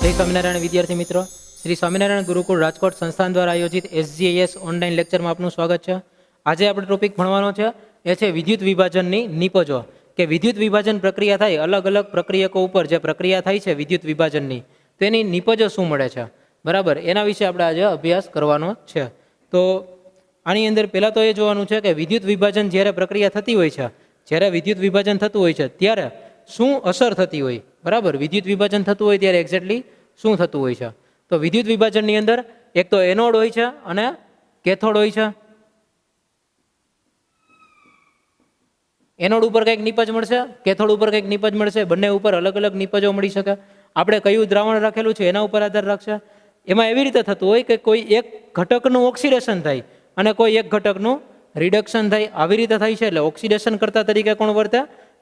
જય સ્વામિનારાયણ વિદ્યાર્થી મિત્રો, શ્રી સ્વામિનારાયણ ગુરુકુળ રાજકોટ સંસ્થાન દ્વારા આયોજિત SGIS ઓનલાઈન લેક્ચરમાં આપનું સ્વાગત છે. આજે આપણે ટોપિક ભણવાનો છે એ છે વિદ્યુત વિભાજનની નિપજો. કે વિદ્યુત વિભાજન પ્રક્રિયા થાય, અલગ અલગ પ્રક્રિયકો ઉપર જે પ્રક્રિયા થાય છે વિદ્યુત વિભાજનની, તેની નિપજો શું મળે છે, બરાબર, એના વિશે આપણે આજે અભ્યાસ કરવાનો છે. તો આની અંદર પહેલાં તો એ જોવાનું છે કે વિદ્યુત વિભાજન જ્યારે પ્રક્રિયા થતી હોય છે, જ્યારે વિદ્યુત વિભાજન થતું હોય છે ત્યારે શું અસર થતી હોય, બરાબર. વિદ્યુત વિભાજન થતું હોય ત્યારે એક્ઝેક્ટલી શું થતું હોય છે. તો વિદ્યુત વિભાજનની અંદર એક તો એનોડ હોય છે અને કેથોડ હોય છે. એનોડ ઉપર કંઈક નિપજ મળશે, કેથોડ ઉપર કંઈક નિપજ મળશે, બંને ઉપર અલગ અલગ નિપજો મળી શકે. આપણે કયું દ્રાવણ રાખેલું છે એના ઉપર આધાર રાખશે. એમાં એવી રીતે થતું હોય કે કોઈ એક ઘટકનું ઓક્સિડેશન થાય અને કોઈ એક ઘટકનું રિડક્શન થાય. આવી રીતે થાય છે. એટલે ઓક્સિડેશન કરતા તરીકે કોણ વર્તે,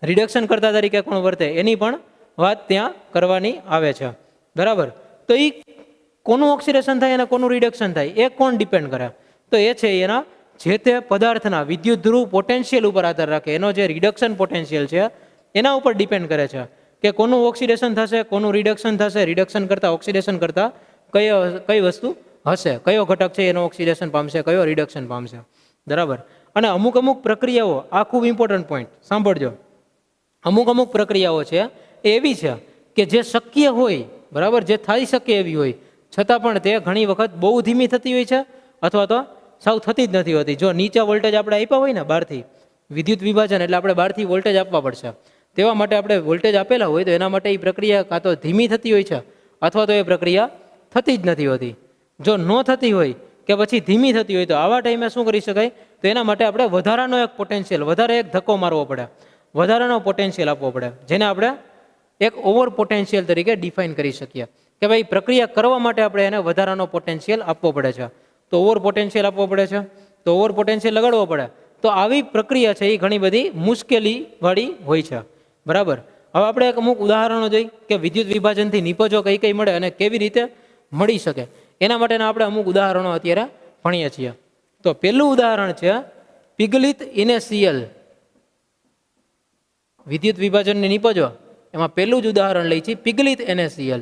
રિડક્શન કરતા તરીકે કોણ વર્તે, એની પણ વાત ત્યાં કરવાની આવે છે, બરાબર. તો એ કોનું ઓક્સિડેશન થાય અને કોનું રિડક્શન થાય એ કોણ ડિપેન્ડ કરે, તો એ છે એના જે તે પદાર્થના વિદ્યુત ધ્રુવ પોટેન્શિયલ ઉપર આધાર રાખે. એનો જે રિડક્શન પોટેન્શિયલ છે એના ઉપર ડિપેન્ડ કરે છે કે કોનું ઓક્સિડેશન થશે, કોનું રિડક્શન થશે. રિડક્શન કરતાં ઓક્સિડેશન કરતાં કઈ વસ્તુ હશે, કયો ઘટક છે એનો ઓક્સિડેશન પામશે, કયો રિડક્શન પામશે, બરાબર. અને અમુક પ્રક્રિયાઓ, આ ખૂબ ઇમ્પોર્ટન્ટ પોઈન્ટ સાંભળજો, અમુક પ્રક્રિયાઓ છે એ એવી છે કે જે શક્ય હોય, બરાબર, જે થઈ શકે એવી હોય, છતાં પણ તે ઘણી વખત બહુ ધીમી થતી હોય છે અથવા તો સાવ થતી જ નથી હોતી. જો નીચા વોલ્ટેજ આપણે આપ્યા હોય ને બહારથી, વિદ્યુત વિભાજન એટલે આપણે બહારથી વોલ્ટેજ આપવા પડશે. તેવા માટે આપણે વોલ્ટેજ આપેલા હોય તો એના માટે એ પ્રક્રિયા કાં તો ધીમી થતી હોય છે અથવા તો એ પ્રક્રિયા થતી જ નથી હોતી. જો ન થતી હોય કે પછી ધીમી થતી હોય તો આવા ટાઈમે શું કરી શકાય, તો એના માટે આપણે વધારાનો એક પોટેન્શિયલ, વધારે એક ધક્કો મારવો પડે, વધારાનો પોટેન્શિયલ આપવો પડે, જેને આપણે એક ઓવર પોટેન્શિયલ તરીકે ડિફાઇન કરી શકીએ કે ભાઈ પ્રક્રિયા કરવા માટે આપણે એને વધારાનો પોટેન્શિયલ આપવો પડે છે. તો ઓવર પોટેન્શિયલ આપવો પડે છે, તો ઓવર પોટેન્શિયલ લગાડવો પડે. તો આવી પ્રક્રિયા છે એ ઘણી બધી મુશ્કેલીવાળી હોય છે, બરાબર. હવે આપણે એક અમુક ઉદાહરણો જોઈ કે વિદ્યુત વિભાજનથી નિપજો કઈ કઈ મળે અને કેવી રીતે મળી શકે. એના માટેના આપણે અમુક ઉદાહરણો અત્યારે ભણીએ છીએ. તો પહેલું ઉદાહરણ છે પિગલિત ઇનેસિયલ વિદ્યુત વિભાજનની નિપજો. એમાં પહેલું જ ઉદાહરણ લઈ છે પિગલિત NaCl.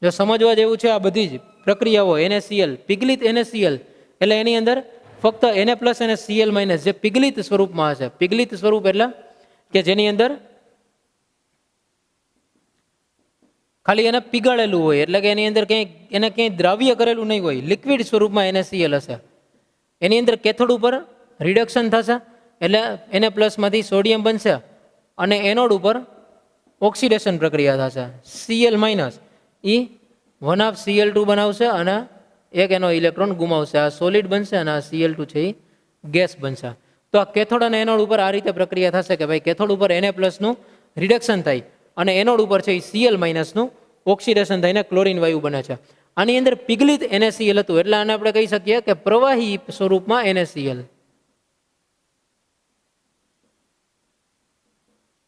જો સમજવા જેવું છે આ બધી જ પ્રક્રિયાઓ, NaCl, પિગલિત NaCl એટલે એની અંદર ફક્ત Na+ અને Cl- જે પિગલિત સ્વરૂપમાં હશે. પિગલિત સ્વરૂપ એટલે કે જેની અંદર ખાલી એને પીગાળેલું હોય, એટલે કે એની અંદર ક્યાંય દ્રાવ્ય કરેલું નહીં હોય, લિક્વિડ સ્વરૂપમાં NaCl હશે. એની અંદર કેથોડ ઉપર રિડક્શન થશે એટલે Na+ માંથી સોડિયમ બનશે અને એનોડ ઉપર ઓક્સિડેશન પ્રક્રિયા થશે. Cl- એ 1/2 Cl2 બનાવશે અને એક એનો ઇલેક્ટ્રોન ગુમાવશે. આ સોલિડ બનશે અને આ Cl2 છે એ ગેસ બનશે. તો આ કેથોડ અને એનોડ ઉપર આ રીતે પ્રક્રિયા થશે કે ભાઈ કેથોડ ઉપર Na+ નું રિડક્શન થાય અને એનોડ ઉપર છે એ Cl- નું ઓક્સિડેશન થઈને ક્લોરીન વાયુ બને છે. આની અંદર પિગલિત NaCl હતું એટલે આને આપણે કહી શકીએ કે પ્રવાહી સ્વરૂપમાં NaCl,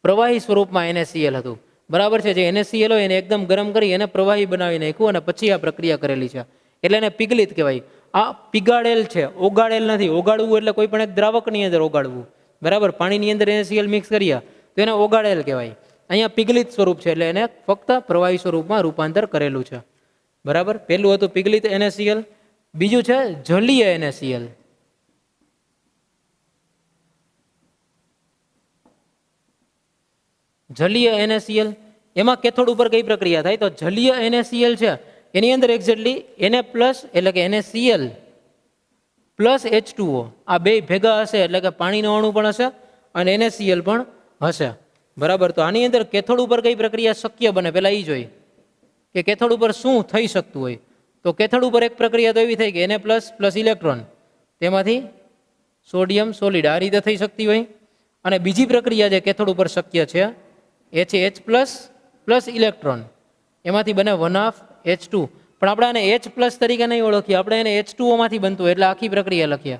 પ્રવાહી સ્વરૂપમાં NaCl હતું, બરાબર છે. જે NaCl હોય એને એકદમ ગરમ કરી એને પ્રવાહી બનાવી નાખ્યું અને પછી આ પ્રક્રિયા કરેલી છે એટલે એને પિગલિત કહેવાય. આ પીગાળેલ છે, ઓગાળેલ નથી. ઓગાળવું એટલે કોઈ પણ એક દ્રાવકની અંદર ઓગાળવું, બરાબર. પાણીની અંદર NaCl મિક્સ કરીએ તો એને ઓગાળેલ કહેવાય. અહીંયા પિગલિત સ્વરૂપ છે એટલે એને ફક્ત પ્રવાહી સ્વરૂપમાં રૂપાંતર કરેલું છે, બરાબર. પહેલું હતું પિગલિત NaCl. બીજું છે જલીય NaCl. જલીય NaCl એમાં કેથોડ ઉપર કઈ પ્રક્રિયા થાય, તો જલીય NaCl છે એની અંદર એક્ઝેક્ટલી Na+ એટલે કે NaCl પ્લસ H2O આ બે ભેગા હશે એટલે કે પાણીનો અણુ પણ હશે અને NaCl પણ હશે, બરાબર. તો આની અંદર કેથોડ ઉપર કઈ પ્રક્રિયા શક્ય બને પહેલા એ જોઈ કે કેથોડ ઉપર શું થઈ શકતું હોય. તો કેથોડ ઉપર એક પ્રક્રિયા તો એવી થઈ કે Na+ ઇલેક્ટ્રોન, તેમાંથી સોડિયમ સોલિડ આ રીતે થઈ શકતી હોય. અને બીજી પ્રક્રિયા જે કેથોડ ઉપર શક્ય છે એ છે H+ ઇલેક્ટ્રોન, એમાંથી બને 1/2 H2. પણ આપણે આને H+ તરીકે નહીં ઓળખીએ, આપણે એને H2O માંથી બનતું એટલે આખી પ્રક્રિયા લખીએ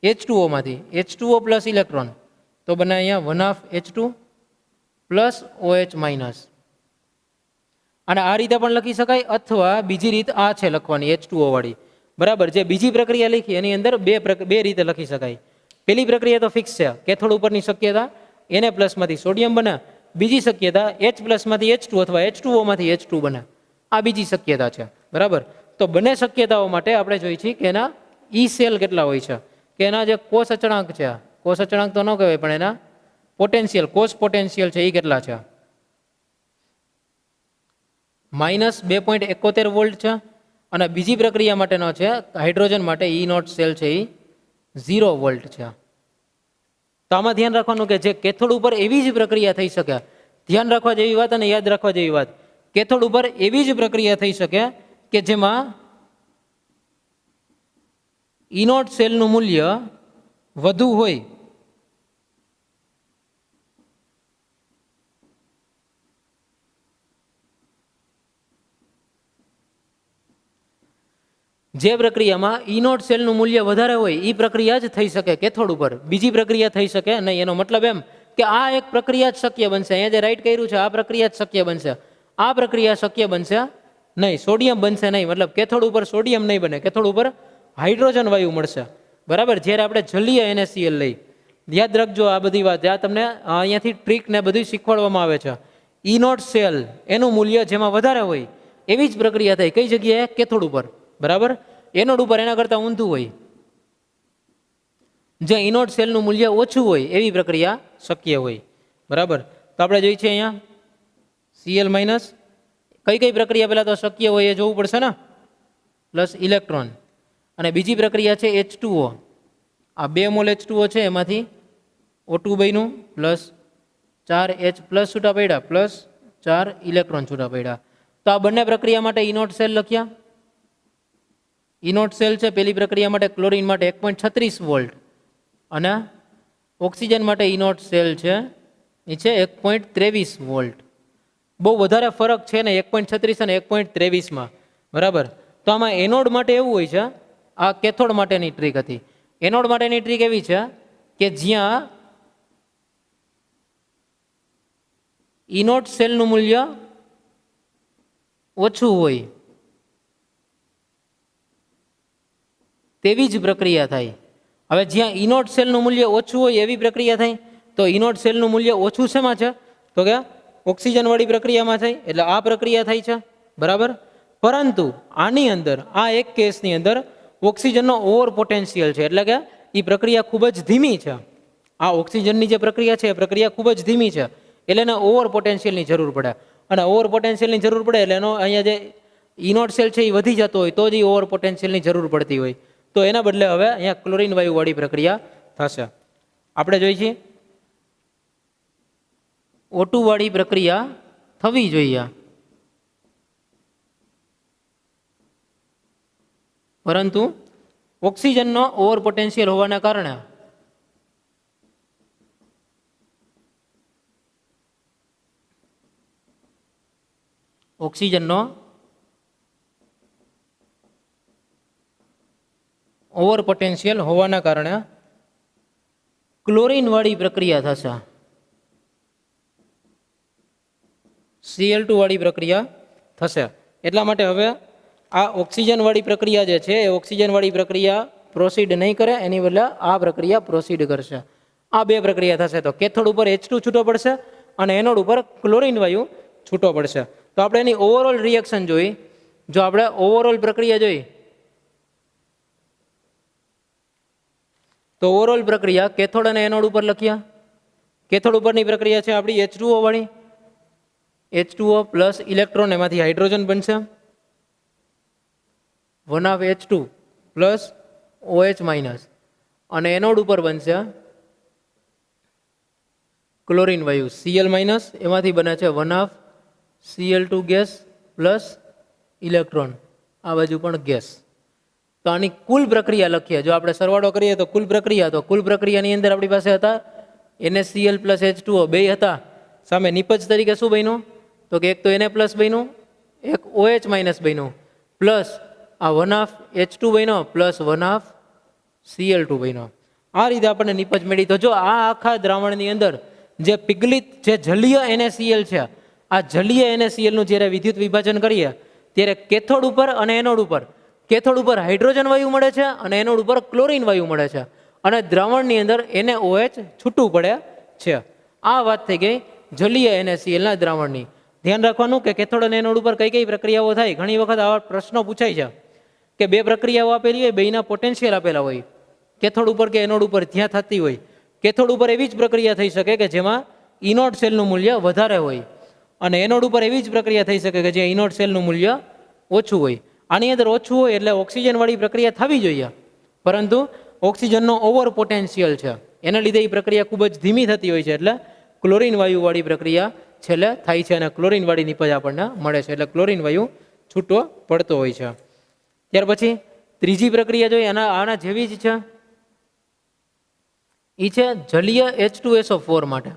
H2O માંથી. H2O+ ઇલેક્ટ્રોન તો બને અહીંયા 1/2 H2 OH-. અને આ રીતે પણ લખી શકાય અથવા બીજી રીત આ છે લખવાની H2O વાળી, બરાબર. જે બીજી પ્રક્રિયા લખી એની અંદર બે રીતે લખી શકાય. પહેલી પ્રક્રિયા તો ફિક્સ છે, કેથોડ ઉપરની શક્યતા Na+ માંથી સોડિયમ બને બીજી શક્યતા H+ માંથી H2 અથવા H2O માંથી H2 બને, આ બીજી શક્યતા છે. બરાબર, તો બંને શક્યતાઓ માટે આપણે જોઈએ છીએ કે એના ઈ સેલ કેટલા હોય છે, કે એના જે કોષ અચળાંક છે, કોષ અચળાંક તો ન કહેવાય પણ એના પોટેન્શિયલ, કોષ પોટેન્શિયલ છે એ કેટલા છે, -2.71 વોલ્ટ છે. અને બીજી પ્રક્રિયા માટેનો છે હાઇડ્રોજન માટે ઈ નોટ સેલ છે એ 0 વોલ્ટ છે. તો આમાં ધ્યાન રાખવાનું કે જે કેથોડ ઉપર એવી જ પ્રક્રિયા થઈ શકે, ધ્યાન રાખવા જેવી વાત અને યાદ રાખવા જેવી વાત, કેથોડ ઉપર એવી જ પ્રક્રિયા થઈ શકે કે જેમાં ઈ નોટ સેલનું મૂલ્ય વધુ હોય, જે પ્રક્રિયામાં ઈ નોટ સેલનું મૂલ્ય વધારે હોય એ પ્રક્રિયા જ થઈ શકે કેથોડ ઉપર, બીજી પ્રક્રિયા થઈ શકે નહીં. એનો મતલબ એમ કે આ એક પ્રક્રિયા જ શક્ય બનશે, અહીંયા જે રાઈટ કર્યું છે આ પ્રક્રિયા જ શક્ય બનશે, આ પ્રક્રિયા શક્ય બનશે નહીં, સોડિયમ બનશે નહીં. મતલબ કેથોડ ઉપર સોડિયમ નહીં બને, કેથોડ ઉપર હાઇડ્રોજન વાયુ મળશે. બરાબર, જ્યારે આપણે જલીય NaCl લઈ, યાદ રાખજો આ બધી વાત, આ તમને અહીંયાથી ટ્રીક ને બધું શીખવાડવામાં આવે છે. ઈ નોટ સેલ એનું મૂલ્ય જેમાં વધારે હોય એવી જ પ્રક્રિયા થાય કઈ જગ્યાએ, કેથોડ ઉપર. બરાબર, એનોડ ઉપર એના કરતાં ઊંધું હોય, જે ઇનોડ સેલનું મૂલ્ય ઓછું હોય એવી પ્રક્રિયા શક્ય હોય. બરાબર, તો આપણે જોઈએ છીએ અહીંયા Cl- કઈ કઈ પ્રક્રિયા પહેલાં તો શક્ય હોય એ જોવું પડશે ને, પ્લસ ઇલેક્ટ્રોન. અને બીજી પ્રક્રિયા છે H2O, આ 2 મોલ H2O છે એમાંથી O2 બન્યું, પ્લસ 4H+ છૂટા પડ્યા, પ્લસ 4 ઇલેક્ટ્રોન છૂટા પડ્યા. તો આ બંને પ્રક્રિયા માટે ઇનોડ સેલ લખ્યા. ઇનોટ સેલ છે પહેલી પ્રક્રિયા માટે, ક્લોરીન માટે 1.36 વોલ્ટ, અને ઓક્સિજન માટે ઇનોટ સેલ છે એ છે 1.23 વોલ્ટ. બહુ વધારે ફરક છે ને 1.36 અને 1.23માં. બરાબર, તો આમાં એનોડ માટે એવું હોય છે, આ કેથોડ માટેની ટ્રીક હતી. એનોડ માટેની ટ્રીક એવી છે કે જ્યાં ઇનોટ સેલનું મૂલ્ય ઓછું હોય તેવી જ પ્રક્રિયા થાય. હવે જ્યાં ઇનોટ સેલનું મૂલ્ય ઓછું હોય એવી પ્રક્રિયા થાય, તો ઇનોટ સેલનું મૂલ્ય ઓછું શેમાં છે, તો કે ઓક્સિજનવાળી પ્રક્રિયામાં થાય, એટલે આ પ્રક્રિયા થાય છે. બરાબર, પરંતુ આની અંદર આ એક કેસની અંદર ઓક્સિજનનો ઓવર પોટેન્શિયલ છે, એટલે કે એ પ્રક્રિયા ખૂબ જ ધીમી છે. આ ઓક્સિજનની જે પ્રક્રિયા છે એ પ્રક્રિયા ખૂબ જ ધીમી છે, એટલે એને ઓવર પોટેન્શિયલની જરૂર પડે. અને ઓવર પોટેન્શિયલની જરૂર પડે એટલે એનો અહીંયા જે ઇનોટ સેલ છે એ વધી જતો હોય તો જ એ ઓવર પોટેન્શિયલની જરૂર પડતી હોય. તો એના બદલે હવે અહીંયા ક્લોરીન વાયુવાળી પ્રક્રિયા થશે. આપણે જોઈએ છીએ O2 વાળી પ્રક્રિયા થવી જોઈએ, પરંતુ ઓક્સિજનનો ઓવર પોટેન્શિયલ હોવાના કારણે ઓક્સિજનનો ઓવર પોટેન્શિયલ હોવાના કારણે ક્લોરીન વાળી પ્રક્રિયા થશે, Cl2 વાળી પ્રક્રિયા થશે. એટલા માટે હવે આ ઓક્સિજન વાળી પ્રક્રિયા જે છે એ ઓક્સિજન વાળી પ્રક્રિયા પ્રોસીડ નહીં કરે, એની બદલે આ પ્રક્રિયા પ્રોસીડ કરશે. આ બે પ્રક્રિયા થશે, તો કેથોડ ઉપર H2 છૂટો પડશે અને એનોડ ઉપર ક્લોરીન વાયુ છૂટો પડશે. તો આપણે એની ઓવરઓલ રિએક્શન જોઈ, જો આપણે ઓવરઓલ પ્રક્રિયા જોઈ તો ઓવરઓલ પ્રક્રિયા કેથોડ અને એનોડ ઉપર લખ્યા. કેથોડ ઉપરની પ્રક્રિયા છે આપણી H2O વાળી, H2O પ્લસ ઇલેક્ટ્રોન, એમાંથી હાઇડ્રોજન બનશે, 1/H2 પ્લસ OH-, અને એનોડ ઉપર બનશે ક્લોરીન વાયુ Cl-, એમાંથી બને છે 1/Cl2 ગેસ પ્લસ ઇલેક્ટ્રોન, આ બાજુ પણ ગેસ. તો આની કુલ પ્રક્રિયા લખીએ, જો આપણે સરવાળો કરીએ તો કુલ પ્રક્રિયાની અંદર આપણી પાસે હતા NaCl પ્લસ H2O બે હતા, સામે નિપજ તરીકે શું બન્યું, તો કે એક તો Na પ્લસ બન્યું, એક OH- બન્યું, પ્લસ આ 1/H2 બન્યો, પ્લસ 1/Cl2 બન્યો. આ રીતે આપણને નિપજ મળી. તો જો આ આખા દ્રાવણની અંદર જે પિગલિત જે જલીય NaCl છે, આ જલીય NaClનું જ્યારે વિદ્યુત વિભાજન કરીએ ત્યારે કેથોડ ઉપર અને એનોડ ઉપર, કેથોડ ઉપર હાઇડ્રોજન વાયુ મળે છે અને એનોડ ઉપર ક્લોરીન વાયુ મળે છે, અને દ્રાવણની અંદર NaOH છૂટું પડે છે. આ વાત થઈ ગઈ જલીય NaCl ના દ્રાવણની. ધ્યાન રાખવાનું કે કેથોડ અને એનોડ ઉપર કઈ કઈ પ્રક્રિયાઓ થાય. ઘણી વખત આવા પ્રશ્નો પૂછાય છે કે બે પ્રક્રિયાઓ આપેલી હોય, બેના પોટેન્શિયલ આપેલા હોય, કેથોડ ઉપર કે એનોડ ઉપર જ્યાં થતી હોય. કેથોડ ઉપર એવી જ પ્રક્રિયા થઈ શકે કે જેમાં ઇનોડ સેલનું મૂલ્ય વધારે હોય, અને એનોડ ઉપર એવી જ પ્રક્રિયા થઈ શકે કે જ્યાં ઇનોડ સેલનું મૂલ્ય ઓછું હોય. આની અંદર ઓછું હોય એટલે ઓક્સિજનવાળી પ્રક્રિયા થવી જોઈએ, પરંતુ ઓક્સિજનનો ઓવર પોટેન્શિયલ છે, એના લીધે એ પ્રક્રિયા ખૂબ જ ધીમી થતી હોય છે. એટલે ક્લોરીન વાયુવાળી પ્રક્રિયા છેલ્લે થાય છે અને ક્લોરીન વાળી નિપજ આપણને મળે છે. એટલે ક્લોરીન વાયુ છૂટો પડતો હોય છે. ત્યાર પછી ત્રીજી પ્રક્રિયા જોઈએ, આના જેવી જ છે, એ છે જલીય H2SO4 માટે.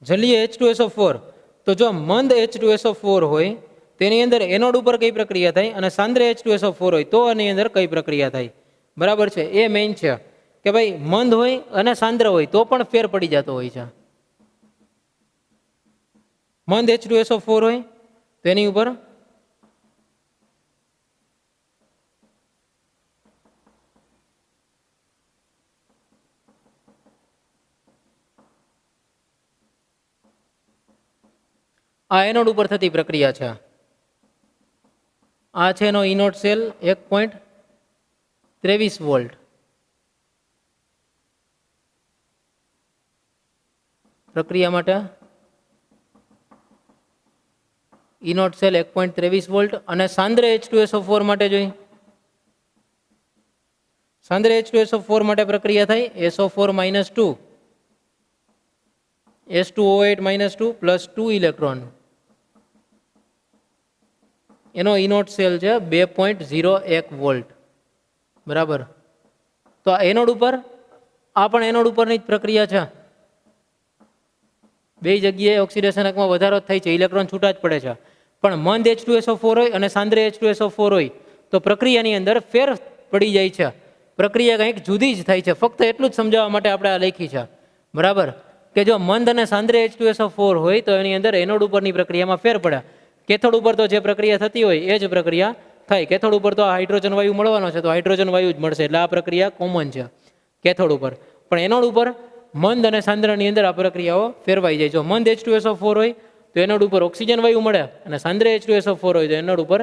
જલીય H2SO4, તો જો મંદ H2SO4 હોય તેની અંદર એનોડ ઉપર કઈ પ્રક્રિયા થાય, અને સાંદ્ર H2SO4 હોય તો એની અંદર કઈ પ્રક્રિયા થાય. બરાબર છે, એ મેઇન છે કે ભાઈ મંદ હોય અને સાંદ્ર હોય તો પણ ફેર પડી જતો હોય છે. મંદ H2SO4 હોય તેની ઉપર આ એનોડ ઉપર થતી પ્રક્રિયા છે. આ છે એનો ઇનોડ સેલ 1.23 વોલ્ટ. પ્રક્રિયા માટે ઇનોડ સેલ 1.23 વોલ્ટ. અને સાંદ્ર H2SO4 માટે જોઈએ, સાંદ્ર H2SO4 માટે પ્રક્રિયા થાય SO4 - 2 H2O8 - 2 +2 ઇલેક્ટ્રોન. એનો ઇનોડ સેલ છે 2.01 વોલ્ટ. બરાબર, તો આ એનોડ ઉપર, આ પણ એનોડ ઉપરની જ પ્રક્રિયા છે. બે જગ્યાએ ઓક્સિડેશન એકમાં વધારો થાય છે, ઇલેક્ટ્રોન છૂટા જ પડે છે. પણ મંદ H2SO4 હોય અને સાંદ્ર H2SO4 હોય તો પ્રક્રિયાની અંદર ફેર પડી જાય છે, પ્રક્રિયા કંઈક જુદી જ થાય છે. ફક્ત એટલું જ સમજાવવા માટે આપણે આ લખી છે. બરાબર, કે જો મંદ અને સાંદ્ર H2SO4 હોય તો એની અંદર એનોડ ઉપરની પ્રક્રિયામાં ફેર પડે. કેથોડ ઉપર તો જે પ્રક્રિયા થતી હોય એ જ પ્રક્રિયા થાય. કેથોડ ઉપર તો હાઇડ્રોજન વાયુ મળવાનો છે, તો હાઇડ્રોજન વાયુ જ મળશે, એટલે આ પ્રક્રિયા કોમન છે કેથોડ ઉપર. પણ એનોડ ઉપર મંદ અને સાંદ્રની અંદર આ પ્રક્રિયાઓ ફેરવાઈ જાય. જો મંદ H2SO4 હોય તો એનોડ ઉપર ઓક્સિજન વાયુ મળે, અને સાંદ્ર H2SO4 હોય તો એનોડ ઉપર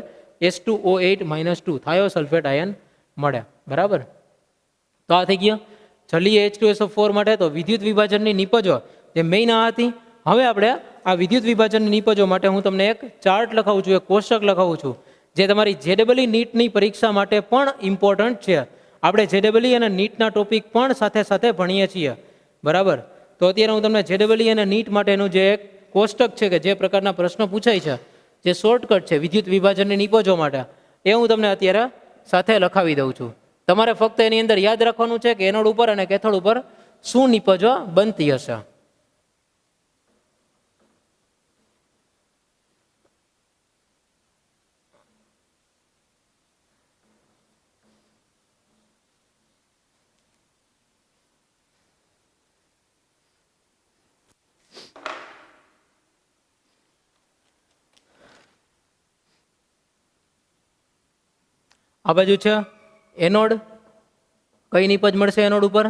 H2O8 - 2 થાયોસલ્ફેટ આયન મળે. બરાબર, તો આ થઈ ગયો જલીય H2SO4 માટે. તો વિદ્યુત વિભાજનની નિપજો જે મેઇન આ હતી. હવે આપણે આ વિદ્યુત વિભાજનની નિપજો માટે હું તમને એક ચાર્ટ લખાવું છું, એક કોષ્ટક લખાવું છું, જે તમારી JEE નીટની પરીક્ષા માટે પણ ઇમ્પોર્ટન્ટ છે. આપણે JEE અને નીટના ટોપિક પણ સાથે સાથે ભણીએ છીએ. બરાબર, તો અત્યારે હું તમને JEE અને નીટ માટેનું જે એક કોષ્ટક છે કે જે પ્રકારના પ્રશ્નો પૂછાય છે, જે શોર્ટકટ છે વિદ્યુત વિભાજનની નિપજો માટે, એ હું તમને અત્યારે સાથે લખાવી દઉં છું. તમારે ફક્ત એની અંદર યાદ રાખવાનું છે કે એનોડ ઉપર અને કેથોડ ઉપર શું નિપજો બનતી હશે. આ બાજુ છે એનોડ, કઈ નિપજ મળશે એનોડ ઉપર,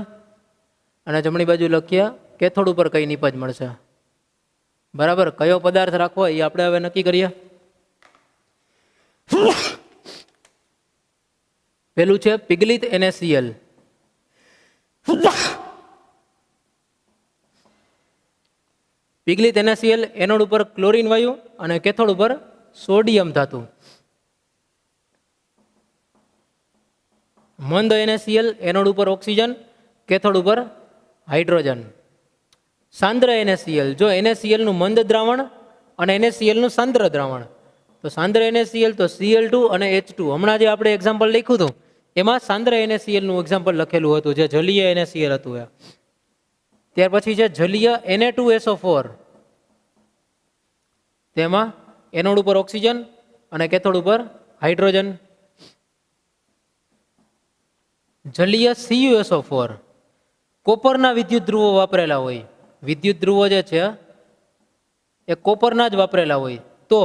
અને જમણી બાજુ લખીએ કેથોડ ઉપર કઈ નિપજ મળશે. બરાબર, કયો પદાર્થ રાખવો એ આપણે હવે નક્કી કરીએ. પેલું છે પિગલિત NaCl. પિગલિત NaCl એનોડ ઉપર ક્લોરીન વાયુ અને કેથોડ ઉપર સોડિયમ ધાતુ. મંદ NaCl એનોડ ઉપર ઓક્સિજન, કેથોડ ઉપર હાઇડ્રોજન. સાંદ્ર NaCl, જો NaCl નું મંદ દ્રાવણ અને NaCl નું સાંદ્ર દ્રાવણ. તો સાંદ્ર NaCl તો Cl2 અને H2. હમણાં જે આપણે એક્ઝામ્પલ લખ્યું હતું એમાં સાંદ્ર NaCl નું એક્ઝામ્પલ લખેલું હતું, જે જલીય NaCl હતું. ત્યાર પછી છે જલીય Na2SO4. તેમાં એનોડ ઉપર ઓક્સિજન અને કેથોડ ઉપર હાઇડ્રોજન. જલીય CuSO4, કોપરના વિદ્યુત ધ્રુવો વાપરેલા હોય. વિદ્યુત ધ્રુવો જે છે એ કોપરના જ વાપરેલા હોય. તો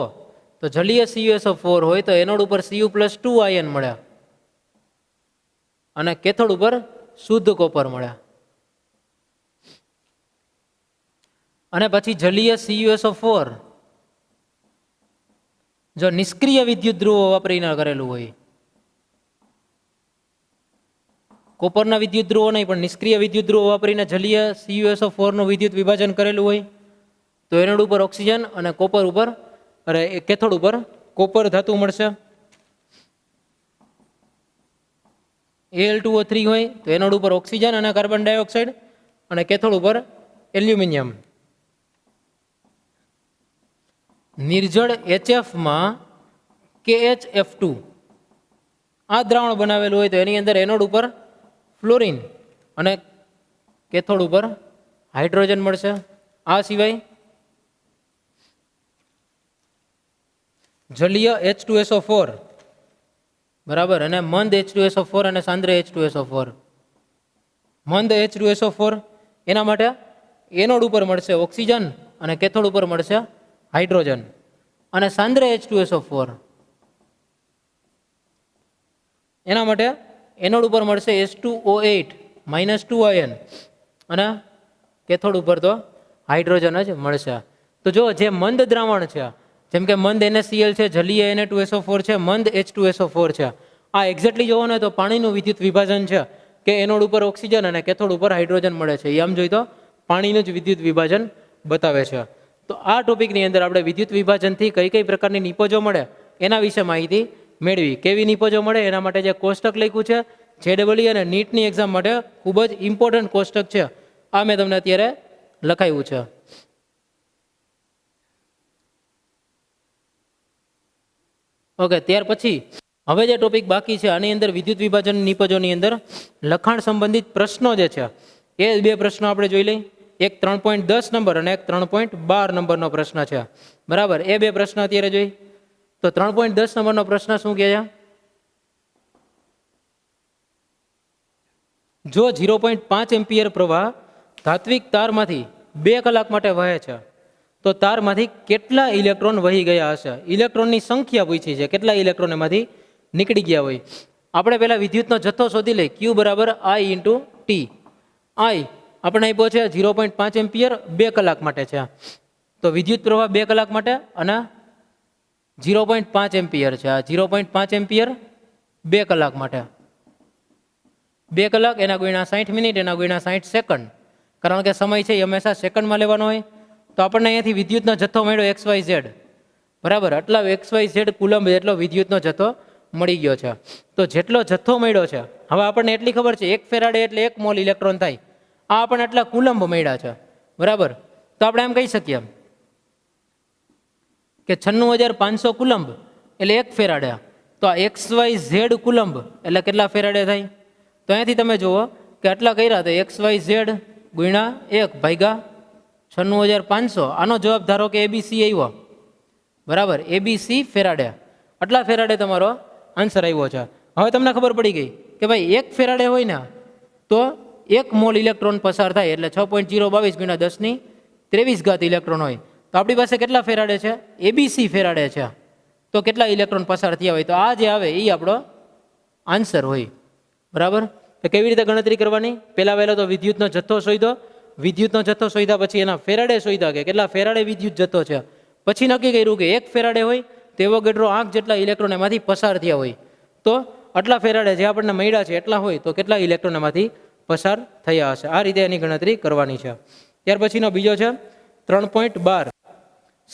જલીય CuSO4 હોય તો એનોડ ઉપર Cu+2 આયન મળ્યા અને કેથોડ ઉપર શુદ્ધ કોપર મળ્યા. અને પછી જલીય CuSO4 જો નિષ્ક્રિય વિદ્યુત ધ્રુવો વાપરીને કરેલું હોય, કોપરના વિદ્યુત ધ્રુવો નહીં પણ નિષ્ક્રિય વિદ્યુત ધ્રુવો વાપરીને જલીય CuSO4 નું વિદ્યુત વિભાજન કરેલું હોય તો એનોડ ઉપર ઓક્સિજન અને કોપર ઉપર કેથોડ ઉપર કોપર ધાતુ મળશે. Al2O3 હોય તો એનોડ ઉપર ઓક્સિજન અને કાર્બન ડાયોક્સાઇડ અને કેથોડ ઉપર એલ્યુમિનિયમ. નિર્જળ HF માં KHF2 આ દ્રાવણ બનાવેલું હોય તો એની અંદર એનોડ ઉપર ફ્લોરિન અને કેથોડ ઉપર હાઇડ્રોજન મળશે. આ સિવાય જલીય H2SO4 બરાબર અને મંદ H2SO4 અને સાંદ્ર H2SO4. મંદ H2SO4 એના માટે એનોડ ઉપર મળશે ઓક્સિજન અને કેથોડ ઉપર મળશે હાઇડ્રોજન. અને સાંદ્ર H2SO4 એના માટે એનોડ ઉપર મળશે H2O8 -2 આયન અને કેથોડ ઉપર તો હાઇડ્રોજન જ મળશે. તો જો જે મંદ દ્રાવણ છે જેમ કે મંદ NaCl છે, જલીય Na2SO4 છે, મંદ H2SO4 છે, આ એક્ઝેક્ટલી જોવો ને તો પાણીનું વિદ્યુત વિભાજન છે કે એનોડ ઉપર ઓક્સિજન અને કેથોડ ઉપર હાઇડ્રોજન મળે છે. આમ જોઈ તો પાણીનું જ વિદ્યુત વિભાજન બતાવે છે. તો આ ટોપિકની અંદર આપણે વિદ્યુત વિભાજનથી કઈ કઈ પ્રકારની નિપજો મળે એના વિશે માહિતી મેળવી. કેવી નિપજો મળે એના માટે જે કોષ્ટક લખ્યું છે JEE અને નીટની એક્ઝામ માટે ખૂબ જ ઇમ્પોર્ટન્ટ કોષ્ટક છે. આ મેં તમને અત્યારે લખાયું છે. ઓકે, ત્યાર પછી હવે જે ટોપિક બાકી છે આની અંદર વિદ્યુત વિભાજન નિપજોની અંદર લખાણ સંબંધિત પ્રશ્નો જે છે એ બે પ્રશ્નો આપણે જોઈ લઈએ. એક 3.10 નંબર અને એક 3.12 નંબરનો પ્રશ્ન છે. બરાબર, એ બે પ્રશ્ન અત્યારે જોઈ. તો 3.10 નંબરનો પ્રશ્ન શું કહે છે? જો 0.5 એમ્પિયર પ્રવાહ ધાત્વિક તારમાંથી 2 કલાક માટે વહે છે તો તારમાંથી કેટલા ઇલેક્ટ્રોન વહી ગયા હશે? ઇલેક્ટ્રોનની સંખ્યા પૂછી છે, કેટલા ઇલેક્ટ્રોન એમાંથી નીકળી ગયા હોય. આપણે પહેલા વિદ્યુતનો જથ્થો શોધી લઈએ. Q બરાબર I × T. I આપણે આપ્યો છે 0.5 એમ્પિયર 2 કલાક માટે છે. તો વિદ્યુત પ્રવાહ 2 કલાક માટે અને 0.5 એમ્પિયર છે. આ 0.5 એમ્પિયર 2 કલાક માટે. 2 કલાક એના ગુણ્યા 60 મિનિટ એના ગુણ્યા 60 સેકન્ડ. કારણ કે સમય છે એ હંમેશા સેકન્ડમાં લેવાનો હોય. તો આપણને અહીંયાથી વિદ્યુતનો જથ્થો મળ્યો XYZ. બરાબર, આટલા XYZ કુલંબ જેટલો વિદ્યુતનો જથ્થો મળી ગયો છે. તો જેટલો જથ્થો મળ્યો છે હવે આપણને એટલી ખબર છે 1 ફેરાડે એટલે 1 મોલ ઇલેક્ટ્રોન થાય. આ આપણને આટલા કુલંબ મળ્યા છે. બરાબર, તો આપણે એમ કહી શકીએ કે 96,500 કુલંબ એટલે 1 ફેરાડે. તો આ XYZ કુલંબ એટલે કેટલા ફેરાડે થાય? તો અહીંયાથી તમે જુઓ કે આટલા કર્યા તો XYZ ગુણ્યા 1 ભાગ્યા 96,500. આનો જવાબ ધારો કે ABC આવ્યો. બરાબર, ABC ફેરાડે. આટલા ફેરાડે તમારો આન્સર આવ્યો છે. હવે તમને ખબર પડી ગઈ કે ભાઈ 1 ફેરાડે હોય ને તો 1 મોલ ઇલેક્ટ્રોન પસાર થાય એટલે 6.022 ગુણ્યા 10⁻23 ઇલેક્ટ્રોન હોય. તો આપણી પાસે કેટલા ફેરાડે છે? ABC ફેરાડે છે. તો કેટલા ઇલેક્ટ્રોન પસાર થયા હોય? તો આ જે આવે એ આપણો આન્સર હોય. બરાબર, તો કેવી રીતે ગણતરી કરવાની? પહેલા વહેલો તો વિદ્યુતનો જથ્થો શોધ્યો. વિદ્યુતનો જથ્થો શોધ્યા પછી એના ફેરાડે શોધ્યા કે કેટલા ફેરાડે વિદ્યુત જથ્થો છે. પછી નક્કી કર્યું કે 1 ફેરાડે હોય તેવો ગેડરો આંખ જેટલા ઇલેક્ટ્રોન એમાંથી પસાર થયા હોય. તો આટલા ફેરાડે જે આપણને મળ્યા છે એટલા હોય તો કેટલા ઇલેક્ટ્રોન એમાંથી પસાર થયા હશે. આ રીતે એની ગણતરી કરવાની છે. ત્યાર પછીનો બીજો છે 3.12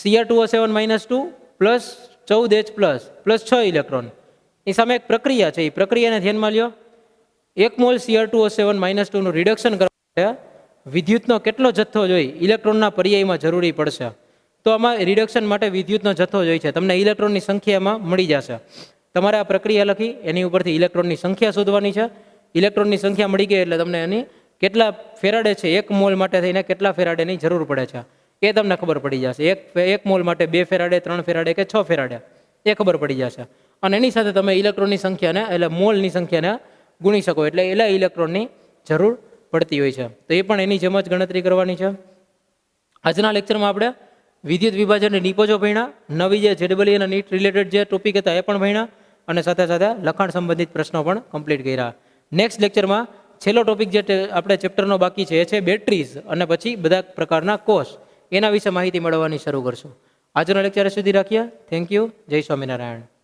Cr2O7 -2 plus 14H plus 6 electron. એ સામે એક પ્રક્રિયા છે. એ પ્રક્રિયાને ધ્યાનમાં લ્યો. 1 મોલ Cr2O7 -2 નું રિડક્શન કરવા માટે વિદ્યુતનો કેટલો જથ્થો જોઈ ઇલેક્ટ્રોનના પર્યાયમાં જરૂરી પડશે? તો આમાં રિડક્શન માટે વિદ્યુતનો જથ્થો જોઈએ છે. તમને ઇલેક્ટ્રોનની સંખ્યામાં મળી જશે. તમારે આ પ્રક્રિયા લખી એની ઉપરથી ઇલેક્ટ્રોનની સંખ્યા શોધવાની છે. ઇલેક્ટ્રોનની સંખ્યા મળી ગઈ એટલે તમને એની કેટલા ફેરાડે છે 1 મોલ માટે થઈને કેટલા ફેરાડેની જરૂર પડે છે એ તમને ખબર પડી જશે. 1 મોલ માટે 2 ફેરાડે 3 ફેરાડે કે 6 ફેરાડે એ ખબર પડી જશે. અને એની સાથે તમે ઇલેક્ટ્રોનની સંખ્યાને એટલે મોલની સંખ્યાને ગુણી શકો એટલે એલા ઇલેક્ટ્રોનની જરૂર પડતી હોય છે. તો એ પણ એની જેમ જ ગણતરી કરવાની છે. આજના લેક્ચરમાં આપણે વિદ્યુત વિભાજનની નિપજો ભણ્યા. નવી જે JEE અને નીટ રિલેટેડ જે ટોપિક હતા એ પણ ભણ્યા અને સાથે સાથે લખાણ સંબંધિત પ્રશ્નો પણ કમ્પ્લીટ કર્યા. નેક્સ્ટ લેક્ચરમાં છેલ્લો ટોપિક જે આપણે ચેપ્ટરનો બાકી છે એ છે બેટરીઝ અને પછી બધા પ્રકારના કોષ. એના વિશે માહિતી મેળવવાની શરૂ કરશો. આજનો લેક્ચર સુધી રાખીએ. Thank you. જય સ્વામિનારાયણ.